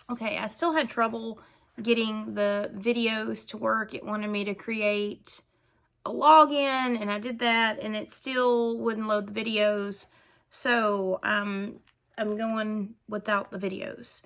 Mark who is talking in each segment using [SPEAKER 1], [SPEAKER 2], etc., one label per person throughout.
[SPEAKER 1] Okay, I still had trouble getting the videos to work. It wanted me to create a login, and I did that, and it still wouldn't load the videos. So I'm going without the videos.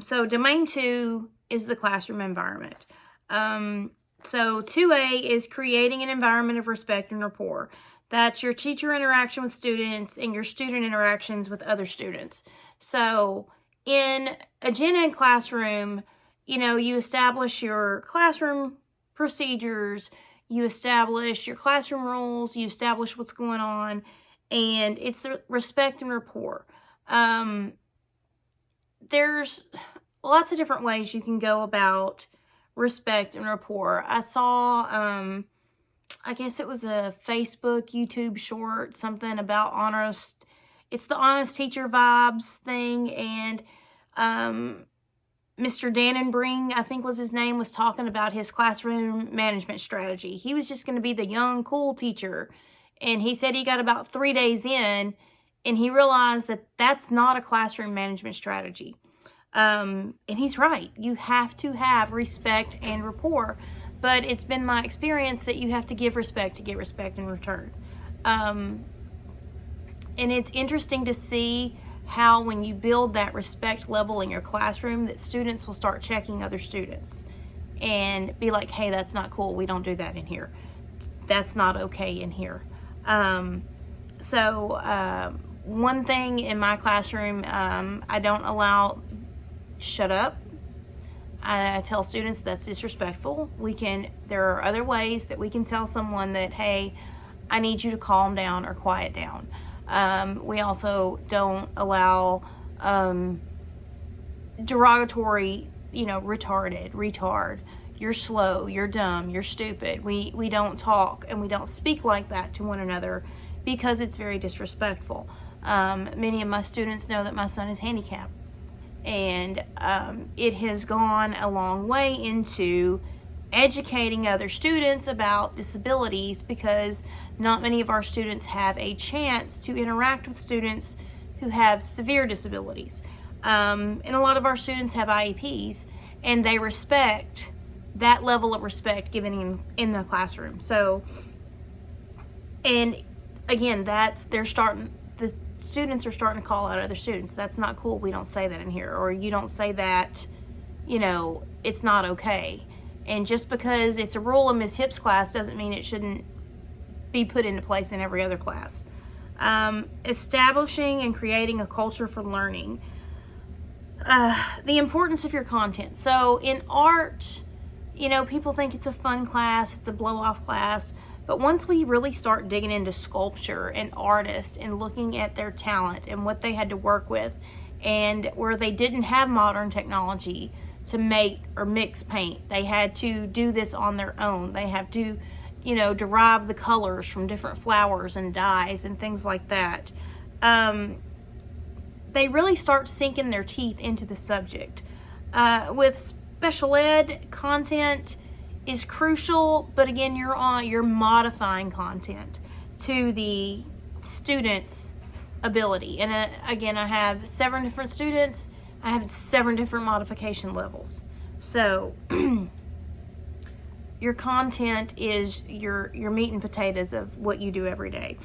[SPEAKER 1] So domain 2 is the classroom environment. So 2A is creating an environment of respect and rapport. That's your teacher interaction with students and your student interactions with other students. So in a gen ed classroom, you establish your classroom procedures, you establish your classroom rules, you establish what's going on, and it's the respect and rapport. There's lots of different ways you can go about respect and rapport. I saw, I guess it was a Facebook, YouTube short, something about honest. It's the honest teacher vibes thing, and Mr. Dannenbring, I think was his name, was talking about his classroom management strategy. He was just going to be the young, cool teacher. And he said he got about 3 days in, and he realized that that's not a classroom management strategy. And he's right. You have to have respect and rapport. But it's been my experience that you have to give respect to get respect in return. And it's interesting to see how when you build that respect level in your classroom, that students will start checking other students and be like, hey, that's not cool. We don't do that in here. That's not okay in here. One thing in my classroom, I don't allow shut up. I tell students that's disrespectful. There are other ways that we can tell someone that, hey, I need you to calm down or quiet down. We also don't allow derogatory, retard, you're slow, you're dumb, you're stupid. We don't talk and we don't speak like that to one another because it's very disrespectful. Many of my students know that my son is handicapped, and it has gone a long way into educating other students about disabilities, because not many of our students have a chance to interact with students who have severe disabilities. And a lot of our students have IEPs, and they respect that level of respect given in the classroom. So, and again, the students are starting to call out other students. That's not cool. We don't say that in here. Or you don't say that, it's not okay. And just because it's a rule in Ms. Hipp's class doesn't mean it shouldn't be put into place in every other class. Establishing and creating a culture for learning. The importance of your content. So in art, people think it's a fun class, it's a blow-off class, but once we really start digging into sculpture and artists and looking at their talent and what they had to work with, and where they didn't have modern technology to make or mix paint, they had to do this on their own. They have to, derive the colors from different flowers and dyes and things like that. They really start sinking their teeth into the subject. With special ed, content is crucial, but again, you're modifying content to the student's ability. And again, I have 7 different students. I have 7 different modification levels. So your content is your meat and potatoes of what you do every day.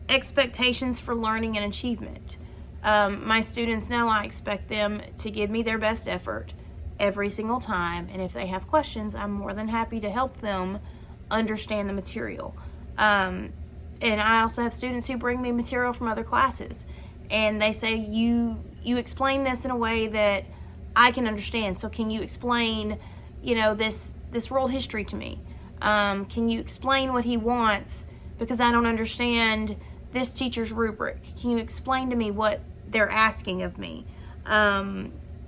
[SPEAKER 1] Expectations for learning and achievement. My students know I expect them to give me their best effort every single time, and if they have questions, I'm more than happy to help them understand the material. And I also have students who bring me material from other classes, and they say, you explain this in a way that I can understand, so can you explain, this world history to me? Can you explain what he wants, because I don't understand this teacher's rubric? Can you explain to me what they're asking of me?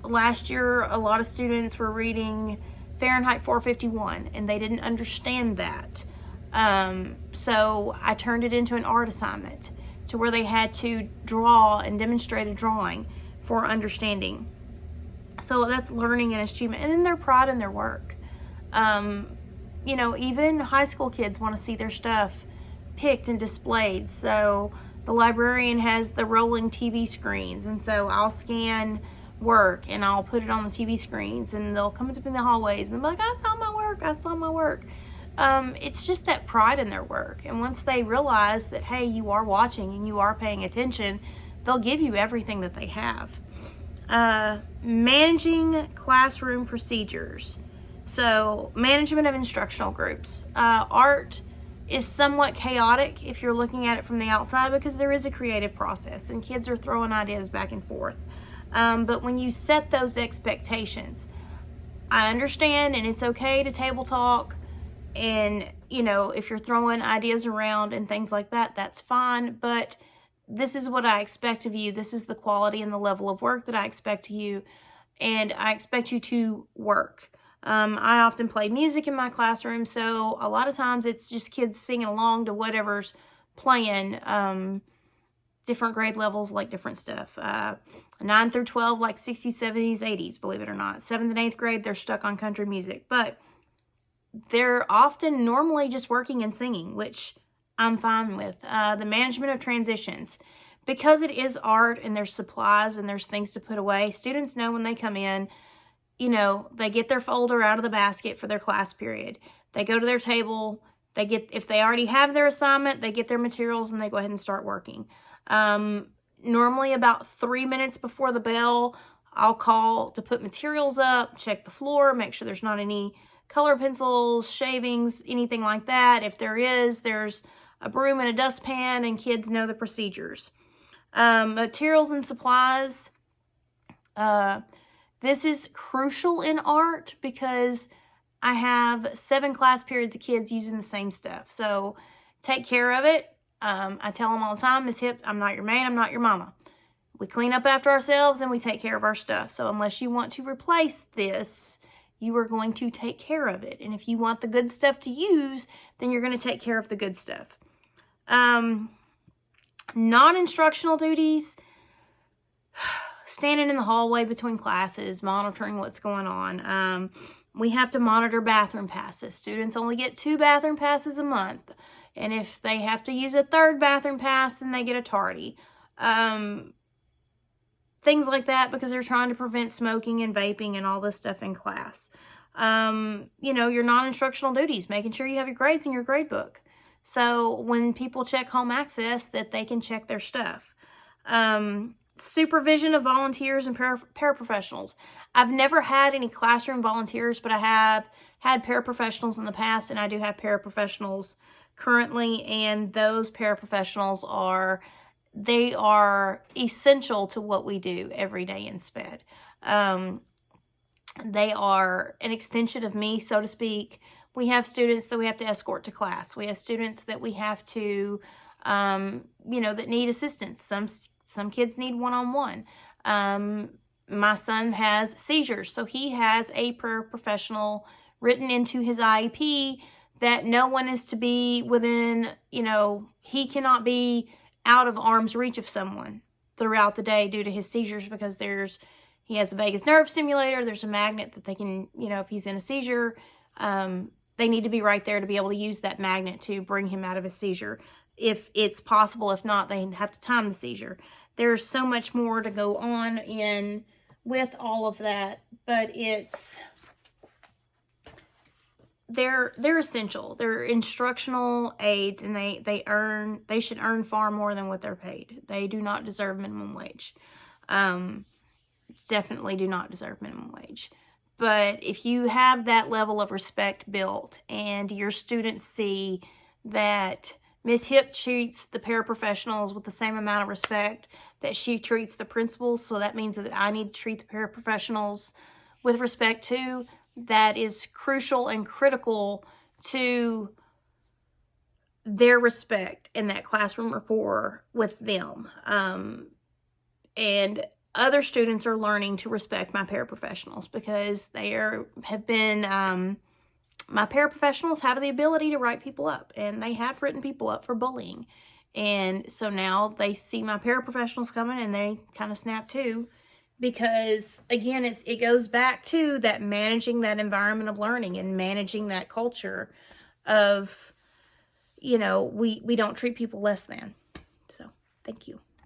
[SPEAKER 1] Last year, a lot of students were reading Fahrenheit 451, and they didn't understand that. So I turned it into an art assignment to where they had to draw and demonstrate a drawing for understanding. So that's learning and achievement. And then their pride in their work. Even high school kids want to see their stuff picked and displayed. So the librarian has the rolling TV screens, and so I'll scan work, and I'll put it on the TV screens, and they'll come up in the hallways and they're like, I saw my work, I saw my work. It's just that pride in their work. And once they realize that, hey, you are watching and you are paying attention, they'll give you everything that they have. Managing classroom procedures. So, management of instructional groups. Art is somewhat chaotic if you're looking at it from the outside, because there is a creative process and kids are throwing ideas back and forth. But when you set those expectations, I understand, and it's okay to table talk, and if you're throwing ideas around and things like that, that's fine, but this is what I expect of you. This is the quality and the level of work that I expect of you, and I expect you to work. I often play music in my classroom, so a lot of times it's just kids singing along to whatever's playing. Different grade levels like different stuff. 9 through 12 like 60s, 70s, 80s, believe it or not. 7th and 8th grade, they're stuck on country music. But they're often normally just working and singing, which I'm fine with. The management of transitions. Because it is art and there's supplies and there's things to put away, students know when they come in, they get their folder out of the basket for their class period. They go to their table. If they already have their assignment, they get their materials and they go ahead and start working. Normally about 3 minutes before the bell, I'll call to put materials up, check the floor, make sure there's not any color pencils, shavings, anything like that. If there is, there's a broom and a dustpan, and kids know the procedures. Materials and supplies. This is crucial in art because I have 7 class periods of kids using the same stuff. So take care of it. I tell them all the time, Miss Hipp, I'm not your maid, I'm not your mama. We clean up after ourselves and we take care of our stuff. So unless you want to replace this, you are going to take care of it. And if you want the good stuff to use, then you're going to take care of the good stuff. Non-instructional duties. Standing in the hallway between classes, monitoring what's going on. We have to monitor bathroom passes. Students only get 2 bathroom passes a month. And if they have to use a 3rd bathroom pass, then they get a tardy. Things like that, because they're trying to prevent smoking and vaping and all this stuff in class. Your non-instructional duties, making sure you have your grades in your grade book. So when people check home access, that they can check their stuff. Supervision of volunteers and paraprofessionals. I've never had any classroom volunteers, but I have had paraprofessionals in the past, and I do have paraprofessionals currently, and those paraprofessionals are essential to what we do every day in SPED. They are an extension of me, so to speak. We have students that we have to escort to class. We have students that we have to, that need assistance. Some kids need one-on-one. My son has seizures, so he has a paraprofessional written into his IEP that no one is to be within, he cannot be out of arm's reach of someone throughout the day due to his seizures, because he has a vagus nerve stimulator. There's a magnet that they can, if he's in a seizure, they need to be right there to be able to use that magnet to bring him out of a seizure. If it's possible, if not, they have to time the seizure. There's so much more to go on with all of that, but they're essential. They're instructional aids, and they should earn far more than what they're paid. They do not deserve minimum wage. Definitely do not deserve minimum wage. But if you have that level of respect built, and your students see that Ms. Hipp treats the paraprofessionals with the same amount of respect that she treats the principals, so that means that I need to treat the paraprofessionals with respect too. That is crucial and critical to their respect and that classroom rapport with them. And other students are learning to respect my paraprofessionals, because my paraprofessionals have the ability to write people up, and they have written people up for bullying. And so now they see my paraprofessionals coming and they kind of snap too, because again, it goes back to that managing that environment of learning and managing that culture of, we don't treat people less than. So thank you.